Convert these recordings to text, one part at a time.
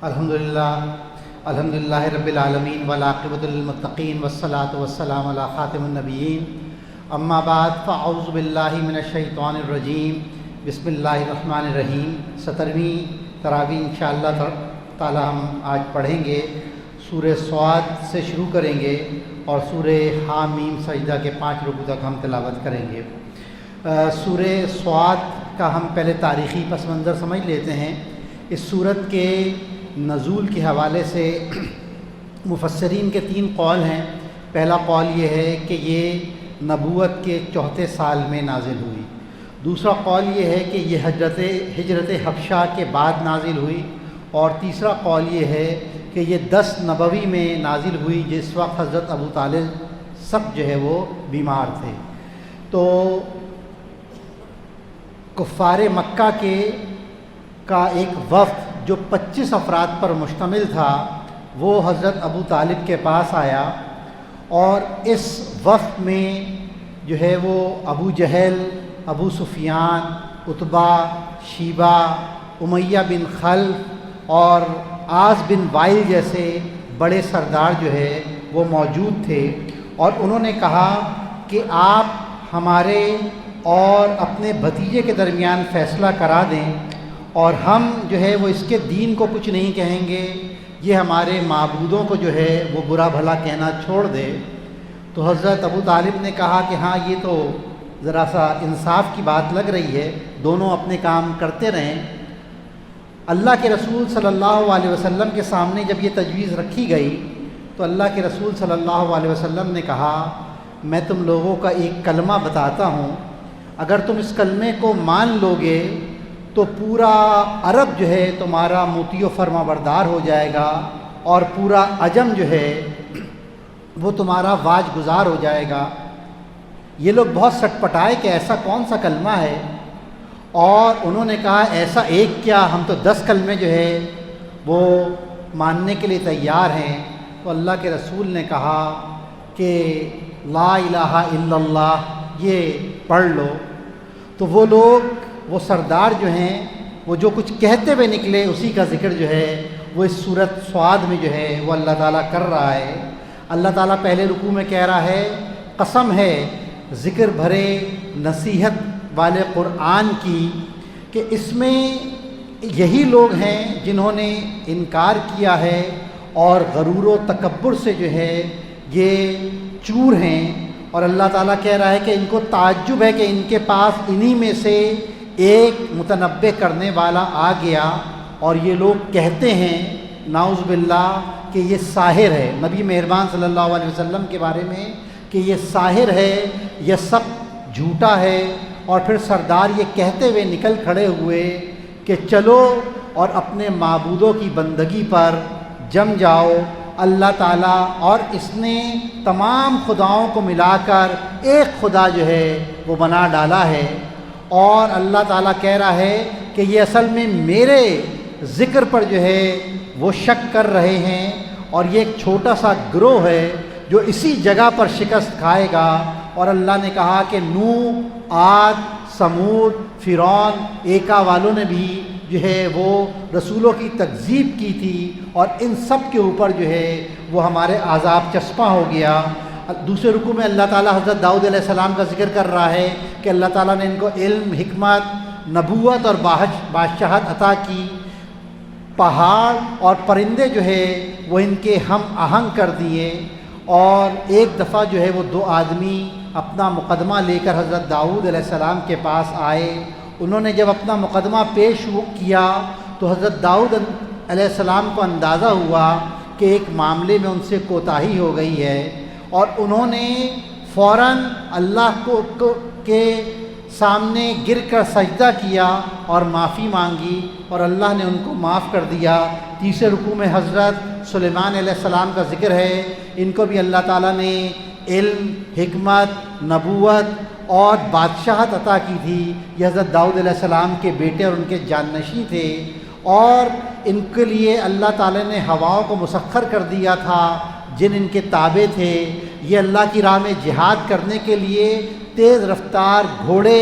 الحمدللہ رب العالمین والعاقبۃ للمتقین والصلاۃ والسلام علی خاتم النبیین اما بعد فاعوذ باللہ من الشیطان الرجیم بسم اللہ الرحمن الرحیم 17ویں تراویح انشاءاللہ تعالی ہم آج پڑھیں گے۔ سورہ صاد سے شروع کریں گے اور سورہ حامیم سجدہ کے 5 رکوع تک ہم تلاوت کریں گے۔ سورہ صاد کا ہم پہلے تاریخی پس منظر سمجھ لیتے ہیں۔ اس سورت کے نزول کے حوالے سے مفسرین کے 3 قول ہیں۔ پہلا قول یہ ہے کہ یہ نبوت کے 4 سال میں نازل ہوئی۔ دوسرا قول یہ ہے کہ یہ ہجرت حبشہ کے بعد نازل ہوئی، اور تیسرا قول یہ ہے کہ یہ 10 نبوی میں نازل ہوئی، جس وقت حضرت ابو طالب سخت جو ہے وہ بیمار تھے۔ تو کفار مکہ کا ایک وفد جو 25 افراد پر مشتمل تھا، وہ حضرت ابو طالب کے پاس آیا، اور اس وفد میں جو ہے وہ ابو جہل، ابو سفیان، عتبہ، شیبہ، امیہ بن خلف اور عاص بن وائل جیسے بڑے سردار جو ہے وہ موجود تھے، اور انہوں نے کہا کہ آپ ہمارے اور اپنے بھتیجے کے درمیان فیصلہ کرا دیں، اور ہم جو ہے وہ اس کے دین کو کچھ نہیں کہیں گے، یہ ہمارے معبودوں کو جو ہے وہ برا بھلا کہنا چھوڑ دے۔ تو حضرت ابو طالب نے کہا کہ ہاں، یہ تو ذرا سا انصاف کی بات لگ رہی ہے، دونوں اپنے کام کرتے رہیں۔ اللہ کے رسول صلی اللہ علیہ وسلم کے سامنے جب یہ تجویز رکھی گئی تو اللہ کے رسول صلی اللہ علیہ وسلم نے کہا، میں تم لوگوں کا ایک کلمہ بتاتا ہوں، اگر تم اس کلمے کو مان لو گے تو پورا عرب جو ہے تمہارا مطیع و فرما بردار ہو جائے گا، اور پورا عجم جو ہے وہ تمہارا واج گزار ہو جائے گا۔ یہ لوگ بہت سٹ پٹائے کہ ایسا کون سا کلمہ ہے، اور انہوں نے کہا ایسا ایک کیا، ہم تو 10 کلمے جو ہے وہ ماننے کے لیے تیار ہیں۔ تو اللہ کے رسول نے کہا کہ لا الہ الا اللہ یہ پڑھ لو۔ تو وہ لوگ، وہ سردار جو ہیں، وہ جو کچھ کہتے ہوئے نکلے اسی کا ذکر جو ہے وہ اس سورت صاد میں جو ہے وہ اللہ تعالیٰ کر رہا ہے۔ اللہ تعالیٰ پہلے رکوع میں کہہ رہا ہے، قسم ہے ذکر بھرے نصیحت والے قرآن کی کہ اس میں یہی لوگ ہیں جنہوں نے انکار کیا ہے اور غرور و تکبر سے جو ہے یہ چور ہیں، اور اللہ تعالیٰ کہہ رہا ہے کہ ان کو تعجب ہے کہ ان کے پاس انہی میں سے ایک متنبع کرنے والا آ گیا، اور یہ لوگ کہتے ہیں نعوذ باللہ کہ یہ ساحر ہے، نبی مہربان صلی اللہ علیہ وسلم کے بارے میں کہ یہ ساحر ہے، یہ سب جھوٹا ہے۔ اور پھر سردار یہ کہتے ہوئے نکل کھڑے ہوئے کہ چلو اور اپنے معبودوں کی بندگی پر جم جاؤ، اللہ تعالیٰ اور اس نے تمام خداؤں کو ملا کر ایک خدا جو ہے وہ بنا ڈالا ہے، اور اللہ تعالیٰ کہہ رہا ہے کہ یہ اصل میں میرے ذکر پر جو ہے وہ شک کر رہے ہیں، اور یہ ایک چھوٹا سا گروہ ہے جو اسی جگہ پر شکست کھائے گا۔ اور اللہ نے کہا کہ نوح، عاد، سمود، فرعون، ایکا والوں نے بھی جو ہے وہ رسولوں کی تکذیب کی تھی، اور ان سب کے اوپر جو ہے وہ ہمارے عذاب چسپاں ہو گیا۔ دوسرے رکوع میں اللہ تعالیٰ حضرت داؤد علیہ السلام کا ذکر کر رہا ہے کہ اللہ تعالیٰ نے ان کو علم، حکمت، نبوت اور بادشاہت عطا کی، پہاڑ اور پرندے جو ہے وہ ان کے ہم آہنگ کر دیے، اور ایک دفعہ جو ہے وہ 2 آدمی اپنا مقدمہ لے کر حضرت داؤد علیہ السلام کے پاس آئے۔ انہوں نے جب اپنا مقدمہ پیش کیا تو حضرت داؤد علیہ السلام کو اندازہ ہوا کہ ایک معاملے میں ان سے کوتاہی ہو گئی ہے، اور انہوں نے فوراً اللہ کے سامنے گر کر سجدہ کیا اور معافی مانگی، اور اللہ نے ان کو معاف کر دیا۔ تیسرے رکوع میں حضرت سلیمان علیہ السلام کا ذکر ہے، ان کو بھی اللہ تعالیٰ نے علم، حکمت، نبوت اور بادشاہت عطا کی تھی۔ یہ حضرت داؤد علیہ السلام کے بیٹے اور ان کے جانشین تھے، اور ان کے لیے اللہ تعالیٰ نے ہواؤں کو مسخر کر دیا تھا جن ان کے تابع تھے۔ یہ اللہ کی راہ میں جہاد کرنے کے لیے تیز رفتار گھوڑے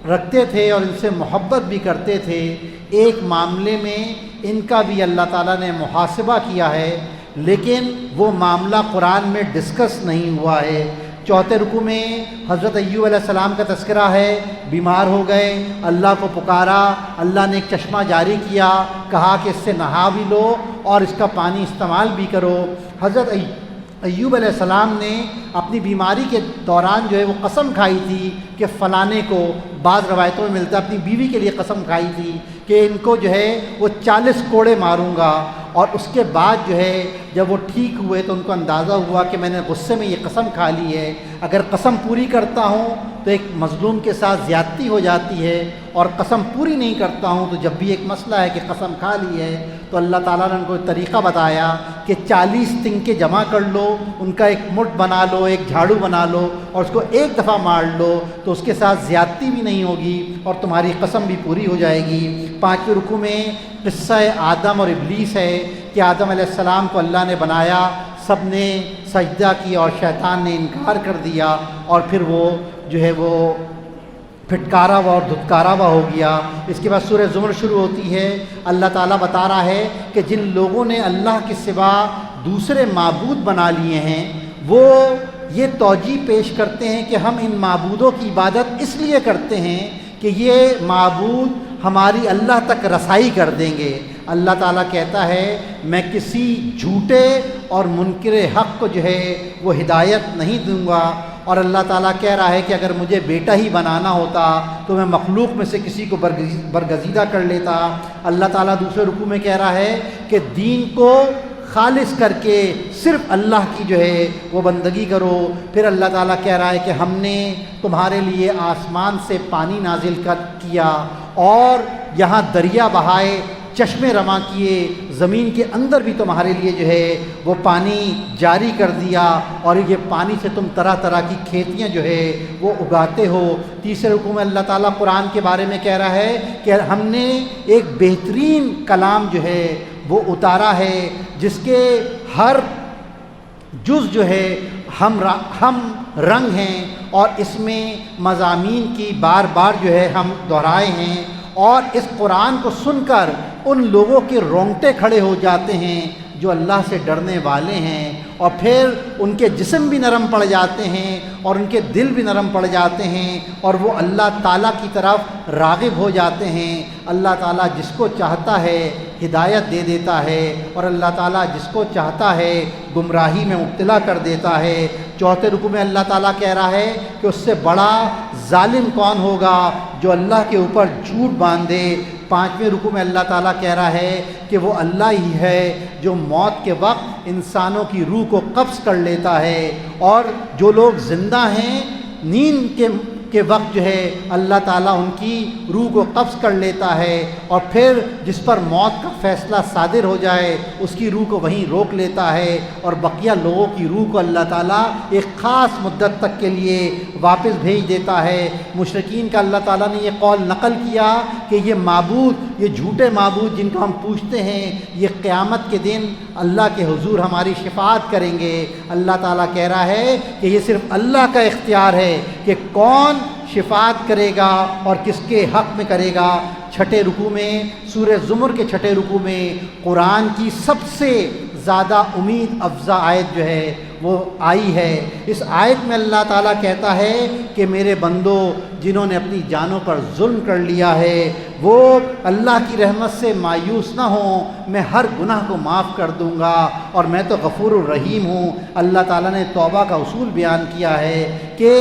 رکھتے تھے اور ان سے محبت بھی کرتے تھے۔ ایک معاملے میں ان کا بھی اللہ تعالیٰ نے محاسبہ کیا ہے، لیکن وہ معاملہ قرآن میں ڈسکس نہیں ہوا ہے۔ چوتھے رکوع میں حضرت ایوب علیہ السلام کا تذکرہ ہے، بیمار ہو گئے، اللہ کو پکارا، اللہ نے ایک چشمہ جاری کیا، کہا کہ اس سے نہا بھی لو اور اس کا پانی استعمال بھی کرو۔ حضرت ایوب علیہ السلام نے اپنی بیماری کے دوران جو ہے وہ قسم کھائی تھی کہ فلانے کو، بعض روایتوں میں ملتا ہے اپنی بیوی کے لیے قسم کھائی تھی کہ ان کو جو ہے وہ 40 کوڑے ماروں گا، اور اس کے بعد جو ہے جب وہ ٹھیک ہوئے تو ان کو اندازہ ہوا کہ میں نے غصے میں یہ قسم کھا لی ہے، اگر قسم پوری کرتا ہوں تو ایک مظلوم کے ساتھ زیادتی ہو جاتی ہے، اور قسم پوری نہیں کرتا ہوں تو جب بھی ایک مسئلہ ہے کہ قسم کھا لی ہے تو اللہ تعالیٰ نے ان کو ایک طریقہ بتایا کہ 40 تنکے جمع کر لو، ان کا ایک مٹھ بنا لو، ایک جھاڑو بنا لو اور اس کو ایک دفعہ مار لو تو اس کے ساتھ زیادتی بھی نہیں ہوگی اور تمہاری قسم بھی پوری ہو جائے گی۔ 5ویں رکوع میں قصہ آدم اور ابلیس ہے کہ آدم علیہ السلام کو اللہ نے بنایا، سب نے سجدہ کیا اور شیطان نے انکار کر دیا، اور پھر وہ جو ہے وہ پھٹکارا ہوا اور دھتکارا ہوا ہو گیا۔ اس کے بعد سورہ زمر شروع ہوتی ہے، اللہ تعالیٰ بتا رہا ہے کہ جن لوگوں نے اللہ کے سوا دوسرے معبود بنا لیے ہیں وہ یہ توجیہ پیش کرتے ہیں کہ ہم ان معبودوں کی عبادت اس لیے کرتے ہیں کہ یہ معبود ہماری اللہ تک رسائی کر دیں گے۔ اللہ تعالیٰ کہتا ہے میں کسی جھوٹے اور منکر حق کو جو ہے وہ ہدایت نہیں دوں گا، اور اللہ تعالیٰ کہہ رہا ہے کہ اگر مجھے بیٹا ہی بنانا ہوتا تو میں مخلوق میں سے کسی کو برگزیدہ کر لیتا۔ اللہ تعالیٰ دوسرے رکوع میں کہہ رہا ہے کہ دین کو خالص کر کے صرف اللہ کی جو ہے وہ بندگی کرو۔ پھر اللہ تعالیٰ کہہ رہا ہے کہ ہم نے تمہارے لیے آسمان سے پانی نازل کیا اور یہاں دریا بہائے، چشمے رواں کیے، زمین کے اندر بھی تمہارے لیے جو ہے وہ پانی جاری کر دیا، اور یہ پانی سے تم طرح طرح کی کھیتیاں جو ہے وہ اگاتے ہو۔ تیسرے رکوع میں اللہ تعالیٰ قرآن کے بارے میں کہہ رہا ہے کہ ہم نے ایک بہترین کلام جو ہے وہ اتارا ہے جس کے ہر جز جو ہے ہم رنگ ہیں، اور اس میں مضامین کی بار بار جو ہے ہم دہرائے ہیں، اور اس قرآن کو سن کر ان لوگوں کے رونگٹے کھڑے ہو جاتے ہیں جو اللہ سے ڈرنے والے ہیں، اور پھر ان کے جسم بھی نرم پڑ جاتے ہیں اور ان کے دل بھی نرم پڑ جاتے ہیں، اور وہ اللہ تعالیٰ کی طرف راغب ہو جاتے ہیں۔ اللہ تعالیٰ جس کو چاہتا ہے ہدایت دے دیتا ہے، اور اللہ تعالیٰ جس کو چاہتا ہے گمراہی میں مبتلا کر دیتا ہے۔ چوتھے رکوع میں اللہ تعالیٰ کہہ رہا ہے کہ اس سے بڑا ظالم کون ہوگا جو اللہ کے اوپر جھوٹ باندھے۔ 5ویں رکوع میں اللہ تعالیٰ کہہ رہا ہے کہ وہ اللہ ہی ہے جو موت کے وقت انسانوں کی روح کو قبض کر لیتا ہے، اور جو لوگ زندہ ہیں نیند کے وقت جو ہے اللہ تعالیٰ ان کی روح کو قبض کر لیتا ہے، اور پھر جس پر موت کا فیصلہ صادر ہو جائے اس کی روح کو وہیں روک لیتا ہے، اور بقیہ لوگوں کی روح کو اللہ تعالیٰ ایک خاص مدت تک کے لیے واپس بھیج دیتا ہے۔ مشرکین کا اللہ تعالیٰ نے یہ قول نقل کیا کہ یہ معبود، یہ جھوٹے معبود جن کو ہم پوچھتے ہیں، یہ قیامت کے دن اللہ کے حضور ہماری شفاعت کریں گے۔ اللہ تعالیٰ کہہ رہا ہے کہ یہ صرف اللہ کا اختیار ہے کہ کون شفاعت کرے گا اور کس کے حق میں کرے گا۔ 6 رکوع میں سورہ زمر کے 6 رکوع میں قرآن کی سب سے زیادہ امید افزا آیت جو ہے وہ آئی ہے۔ اس آیت میں اللہ تعالیٰ کہتا ہے کہ میرے بندو جنہوں نے اپنی جانوں پر ظلم کر لیا ہے وہ اللہ کی رحمت سے مایوس نہ ہوں، میں ہر گناہ کو معاف کر دوں گا اور میں تو غفور الرحیم ہوں۔ اللہ تعالیٰ نے توبہ کا اصول بیان کیا ہے کہ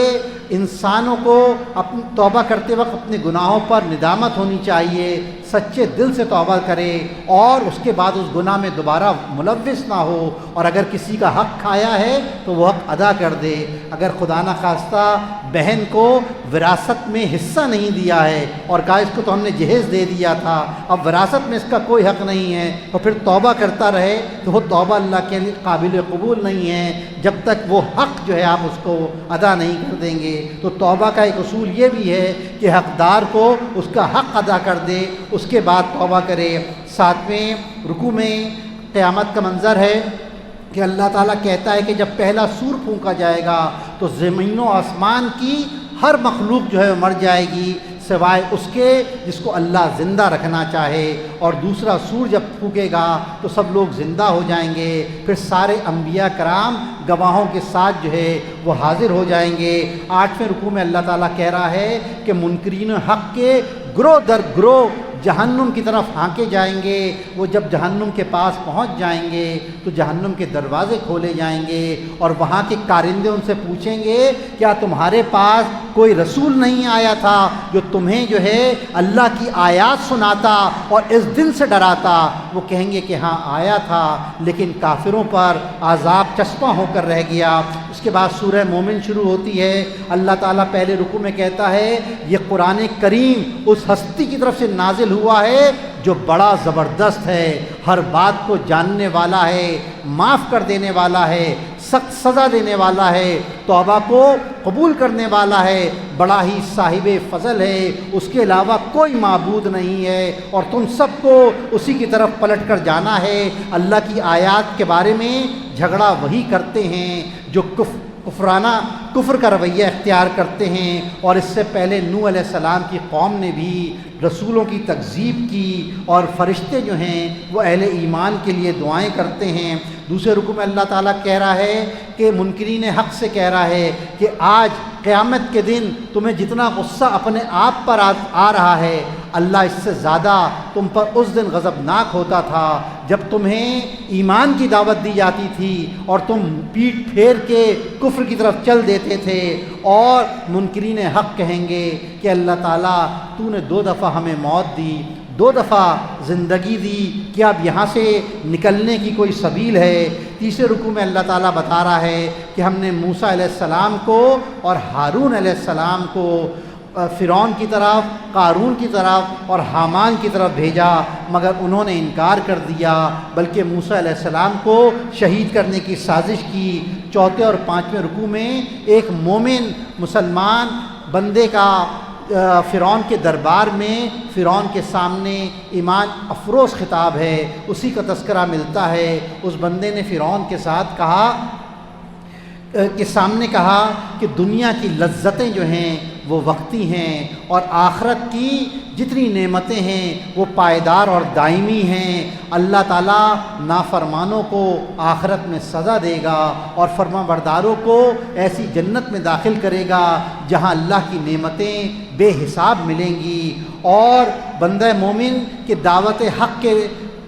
انسانوں کو اپنی توبہ کرتے وقت اپنے گناہوں پر ندامت ہونی چاہیے، سچے دل سے توبہ کرے اور اس کے بعد اس گناہ میں دوبارہ ملوث نہ ہو، اور اگر کسی کا حق کھایا ہے تو وہ حق ادا کر دے۔ اگر خدا نخواستہ بہن کو وراثت میں حصہ نہیں دیا ہے اور کہا اس کو تو ہم نے جہیز دے دیا تھا، اب وراثت میں اس کا کوئی حق نہیں ہے، تو پھر توبہ کرتا رہے تو وہ توبہ اللہ کے لیے قابل قبول نہیں ہے جب تک وہ حق جو ہے آپ اس کو ادا نہیں کر دیں گے۔ تو توبہ کا ایک اصول یہ بھی ہے کہ حقدار کو اس کا حق ادا کر دے، اس کے بعد توبہ کرے۔ 7ویں رکوع میں قیامت کا منظر ہے کہ اللہ تعالیٰ کہتا ہے کہ جب پہلا سور پھونکا جائے گا تو زمین و آسمان کی ہر مخلوق جو ہے مر جائے گی سوائے اس کے جس کو اللہ زندہ رکھنا چاہے، اور دوسرا سور جب پھونکے گا تو سب لوگ زندہ ہو جائیں گے، پھر سارے انبیاء کرام گواہوں کے ساتھ جو ہے وہ حاضر ہو جائیں گے۔ 8ویں رکوع میں اللہ تعالیٰ کہہ رہا ہے کہ منکرین حق کے گروہ در گروہ جہنم کی طرف ہانکے جائیں گے۔ وہ جب جہنم کے پاس پہنچ جائیں گے تو جہنم کے دروازے کھولے جائیں گے اور وہاں کے کارندے ان سے پوچھیں گے کیا تمہارے پاس کوئی رسول نہیں آیا تھا جو تمہیں جو ہے اللہ کی آیات سناتا اور اس دن سے ڈراتا؟ وہ کہیں گے کہ ہاں آیا تھا، لیکن کافروں پر عذاب چسپاں ہو کر رہ گیا۔ اس کے بعد سورہ مومن شروع ہوتی ہے۔ اللہ تعالیٰ پہلے رکوع میں کہتا ہے یہ قرآن کریم اس ہستی کی طرف سے نازل ہوا ہے جو بڑا زبردست ہے، ہر بات کو جاننے والا ہے، معاف کر دینے والا ہے، سخت سزا دینے والا ہے، توبہ کو قبول کرنے والا ہے، بڑا ہی صاحب فضل ہے، اس کے علاوہ کوئی معبود نہیں ہے، اور تم سب کو اسی کی طرف پلٹ کر جانا ہے۔ اللہ کی آیات کے بارے میں جھگڑا وہی کرتے ہیں جو کفر کا رویہ اختیار کرتے ہیں، اور اس سے پہلے نوح علیہ السلام کی قوم نے بھی رسولوں کی تکذیب کی، اور فرشتے جو ہیں وہ اہل ایمان کے لیے دعائیں کرتے ہیں۔ دوسرے رکوع میں اللہ تعالیٰ کہہ رہا ہے کہ منکرین حق سے کہہ رہا ہے کہ آج قیامت کے دن تمہیں جتنا غصہ اپنے آپ پر آ رہا ہے، اللہ اس سے زیادہ تم پر اس دن غضبناک ہوتا تھا جب تمہیں ایمان کی دعوت دی جاتی تھی اور تم پیٹھ پھیر کے کفر کی طرف چل دیتے تھے، اور منکرین حق کہیں گے کہ اللہ تعالیٰ تو نے 2 دفعہ ہمیں موت دی، 2 دفعہ زندگی دی، کیا اب یہاں سے نکلنے کی کوئی سبیل ہے؟ تیسرے رکوع میں اللہ تعالیٰ بتا رہا ہے کہ ہم نے موسیٰ علیہ السلام کو اور ہارون علیہ السلام کو فرعون کی طرف، قارون کی طرف اور حامان کی طرف بھیجا، مگر انہوں نے انکار کر دیا، بلکہ موسیٰ علیہ السلام کو شہید کرنے کی سازش کی۔ چوتھے اور 5ویں رکوع میں ایک مومن مسلمان بندے کا فرعون کے دربار میں فرعون کے سامنے ایمان افروز خطاب ہے، اسی کا تذکرہ ملتا ہے۔ اس بندے نے فرعون کے ساتھ سامنے کہا کہ دنیا کی لذتیں جو ہیں وہ وقتی ہیں، اور آخرت کی جتنی نعمتیں ہیں وہ پائیدار اور دائمی ہیں۔ اللہ تعالیٰ نافرمانوں کو آخرت میں سزا دے گا اور فرما برداروں کو ایسی جنت میں داخل کرے گا جہاں اللہ کی نعمتیں بے حساب ملیں گی۔ اور بندہ مومن کے دعوت حق کے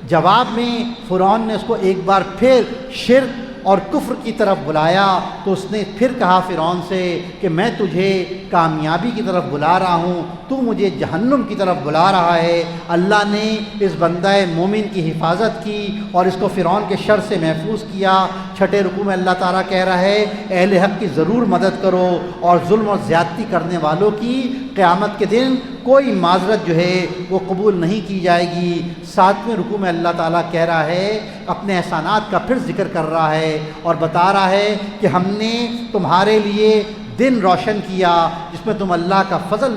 جواب میں فرعون نے اس کو ایک بار پھر شرک اور کفر کی طرف بلایا، تو اس نے پھر کہا فرعون سے کہ میں تجھے کامیابی کی طرف بلا رہا ہوں، تو مجھے جہنم کی طرف بلا رہا ہے۔ اللہ نے اس بندہ مومن کی حفاظت کی اور اس کو فرعون کے شر سے محفوظ کیا۔ چھٹے رکوع میں اللہ تعالیٰ کہہ رہا ہے اہل حق کی ضرور مدد کرو، اور ظلم اور زیادتی کرنے والوں کی قیامت کے دن کوئی معذرت جو ہے وہ قبول نہیں کی جائے گی۔ 7ویں رکوع میں اللہ تعالیٰ کہہ رہا ہے، اپنے احسانات کا پھر ذکر کر رہا ہے اور بتا رہا ہے کہ ہم نے تمہارے لیے دن روشن کیا جس میں تم اللہ کا فضل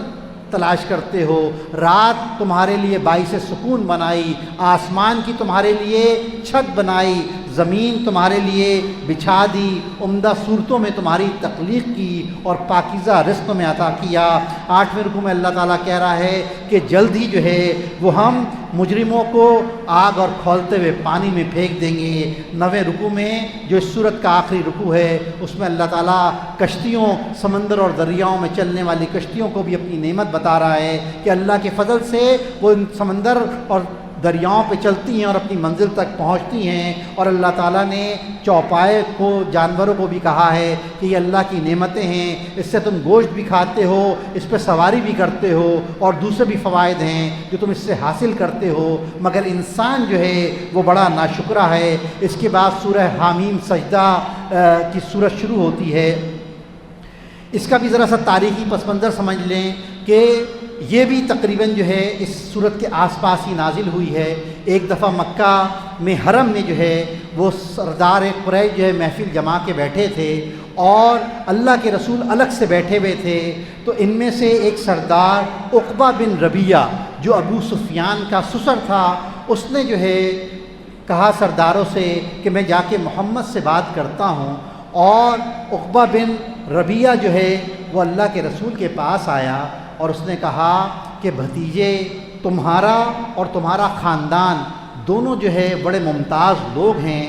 تلاش کرتے ہو، رات تمہارے لیے باعث سکون بنائی، آسمان کی تمہارے لیے چھت بنائی، زمین تمہارے لیے بچھا دی، عمدہ صورتوں میں تمہاری تخلیق کی اور پاکیزہ رزق میں عطا کیا۔ 8ویں رکوع میں اللہ تعالیٰ کہہ رہا ہے کہ جلد ہی جو ہے وہ ہم مجرموں کو آگ اور کھولتے ہوئے پانی میں پھینک دیں گے۔ 9ویں رکوع میں جو اس سورت کا آخری رکوع ہے اس میں اللہ تعالیٰ کشتیوں، سمندر اور دریاؤں میں چلنے والی کشتیوں کو بھی اپنی نعمت بتا رہا ہے کہ اللہ کے فضل سے وہ ان سمندر اور دریاؤں پہ چلتی ہیں اور اپنی منزل تک پہنچتی ہیں، اور اللہ تعالیٰ نے چوپائے کو، جانوروں کو بھی کہا ہے کہ یہ اللہ کی نعمتیں ہیں، اس سے تم گوشت بھی کھاتے ہو، اس پہ سواری بھی کرتے ہو، اور دوسرے بھی فوائد ہیں جو تم اس سے حاصل کرتے ہو، مگر انسان جو ہے وہ بڑا ناشکرا ہے۔ اس کے بعد سورہ حامیم سجدہ کی سورت شروع ہوتی ہے۔ اس کا بھی ذرا سا تاریخی پس منظر سمجھ لیں کہ یہ بھی تقریباً جو ہے اس صورت کے آس پاس ہی نازل ہوئی ہے۔ ایک دفعہ مکہ میں حرم میں جو ہے وہ سردار قریش جو ہے محفل جما کے بیٹھے تھے اور اللہ کے رسول الگ سے بیٹھے ہوئے تھے، تو ان میں سے ایک سردار عقبہ بن ربیعہ جو ابو سفیان کا سسر تھا، اس نے جو ہے کہا سرداروں سے کہ میں جا کے محمد سے بات کرتا ہوں، اور عقبہ بن ربیعہ جو ہے وہ اللہ کے رسول کے پاس آیا اور اس نے کہا کہ بھتیجے، تمہارا اور تمہارا خاندان دونوں جو ہے بڑے ممتاز لوگ ہیں،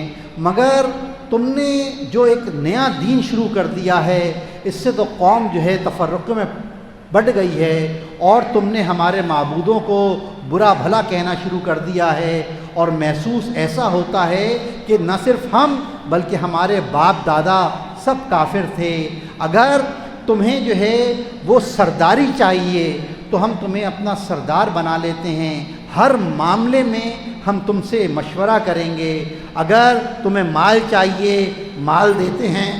مگر تم نے جو ایک نیا دین شروع کر دیا ہے اس سے تو قوم جو ہے تفرق میں بڑھ گئی ہے، اور تم نے ہمارے معبودوں کو برا بھلا کہنا شروع کر دیا ہے، اور محسوس ایسا ہوتا ہے کہ نہ صرف ہم بلکہ ہمارے باپ دادا سب کافر تھے۔ اگر تمہیں جو ہے وہ سرداری چاہیے تو ہم تمہیں اپنا سردار بنا لیتے ہیں، ہر معاملے میں ہم تم سے مشورہ کریں گے، اگر تمہیں مال چاہیے مال دیتے ہیں،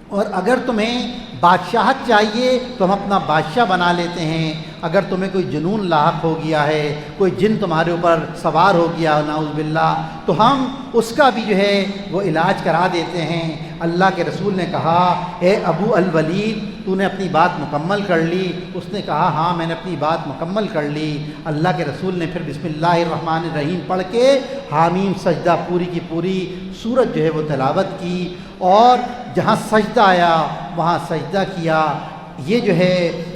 اور اگر تمہیں بادشاہت چاہیے تو ہم اپنا بادشاہ بنا لیتے ہیں، اگر تمہیں کوئی جنون لاحق ہو گیا ہے، کوئی جن تمہارے اوپر سوار ہو گیا نعوذ باللہ، تو ہم اس کا بھی جو ہے وہ علاج کرا دیتے ہیں۔ اللہ کے رسول نے کہا، اے ابو الولید، تو نے اپنی بات مکمل کر لی؟ اس نے کہا، ہاں میں نے اپنی بات مکمل کر لی۔ اللہ کے رسول نے پھر بسم اللہ الرحمن الرحیم پڑھ کے حامیم سجدہ پوری کی پوری سورت جو ہے وہ تلاوت کی، اور جہاں سجدہ آیا وہاں سجدہ کیا۔ یہ جو ہے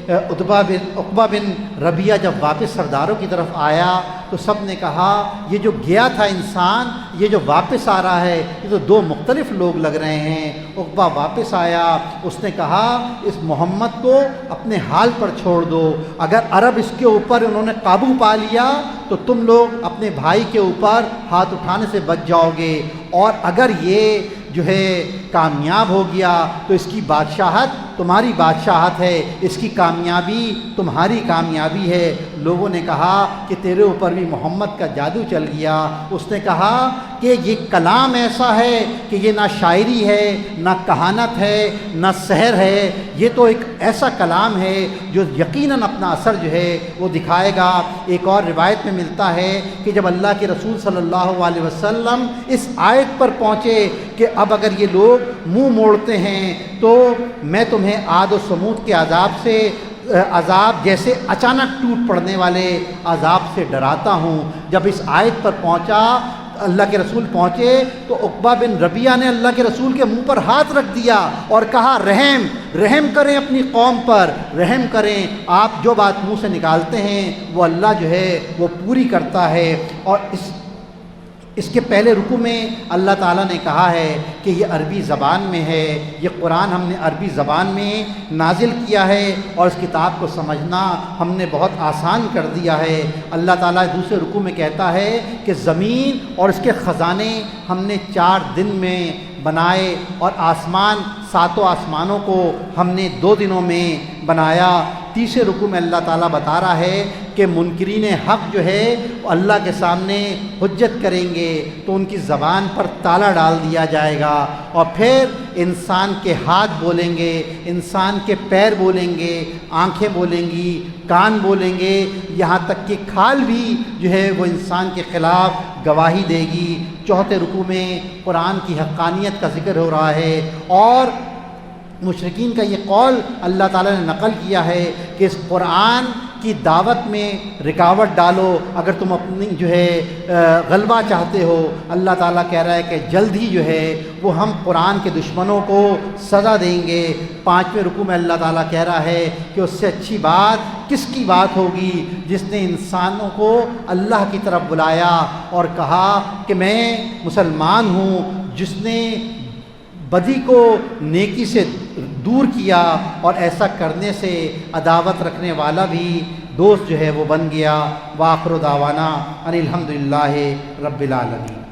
عقبہ بن ربیعہ جب واپس سرداروں کی طرف آیا تو سب نے کہا، یہ جو گیا تھا انسان، یہ جو واپس آ رہا ہے، یہ تو دو مختلف لوگ لگ رہے ہیں۔ عقبہ واپس آیا، اس نے کہا، اس محمد کو اپنے حال پر چھوڑ دو، اگر عرب اس کے اوپر انہوں نے قابو پا لیا تو تم لوگ اپنے بھائی کے اوپر ہاتھ اٹھانے سے بچ جاؤ گے، اور اگر یہ جو ہے کامیاب ہو گیا تو اس کی بادشاہت تمہاری بادشاہت ہے، اس کی کامیابی تمہاری کامیابی ہے۔ لوگوں نے کہا کہ تیرے اوپر بھی محمد کا جادو چل گیا۔ اس نے کہا کہ یہ کلام ایسا ہے کہ یہ نہ شاعری ہے، نہ کہانت ہے، نہ سحر ہے، یہ تو ایک ایسا کلام ہے جو یقیناً اپنا اثر جو ہے وہ دکھائے گا۔ ایک اور روایت میں ملتا ہے کہ جب اللہ کے رسول صلی اللہ علیہ وسلم اس آیت پر پہنچے کہ اب اگر یہ لوگ منہ موڑتے ہیں تو میں تمہیں عاد و سمود کے عذاب جیسے اچانک ٹوٹ پڑنے والے عذاب سے ڈراتا ہوں۔ جب اس آیت پر پہنچا، اللہ کے رسول پہنچے تو عقبہ بن ربیعہ نے اللہ کے رسول کے منہ پر ہاتھ رکھ دیا اور کہا، رحم کریں اپنی قوم پر، رحم کریں، آپ جو بات منہ سے نکالتے ہیں وہ اللہ جو ہے وہ پوری کرتا ہے۔ اور اس کے پہلے رکوع میں اللہ تعالیٰ نے کہا ہے کہ یہ عربی زبان میں ہے، یہ قرآن ہم نے عربی زبان میں نازل کیا ہے، اور اس کتاب کو سمجھنا ہم نے بہت آسان کر دیا ہے۔ اللہ تعالیٰ دوسرے رکوع میں کہتا ہے کہ زمین اور اس کے خزانے ہم نے 4 دن میں بنائے، اور آسمان، 7 آسمانوں کو ہم نے 2 دنوں میں بنایا۔ تیسرے رکوع میں اللہ تعالیٰ بتا رہا ہے کہ منکرین حق جو ہے وہ اللہ کے سامنے حجت کریں گے تو ان کی زبان پر تالا ڈال دیا جائے گا، اور پھر انسان کے ہاتھ بولیں گے، انسان کے پیر بولیں گے، آنکھیں بولیں گی، کان بولیں گے، یہاں تک کہ کھال بھی جو ہے وہ انسان کے خلاف گواہی دے گی۔ چوتھے رکوع میں قرآن کی حقانیت کا ذکر ہو رہا ہے، اور مشرکین کا یہ قول اللہ تعالیٰ نے نقل کیا ہے کہ اس قرآن کی دعوت میں رکاوٹ ڈالو اگر تم اپنی جو ہے غلبہ چاہتے ہو۔ اللہ تعالیٰ کہہ رہا ہے کہ جلد ہی جو ہے وہ ہم قرآن کے دشمنوں کو سزا دیں گے۔ 5ویں رکوع میں اللہ تعالیٰ کہہ رہا ہے کہ اس سے اچھی بات کس کی بات ہوگی جس نے انسانوں کو اللہ کی طرف بلایا اور کہا کہ میں مسلمان ہوں، جس نے بدی کو نیکی سے دور کیا اور ایسا کرنے سے عداوت رکھنے والا بھی دوست جو ہے وہ بن گیا۔ وآخر دعوانا ان الحمدللہ رب العالمین۔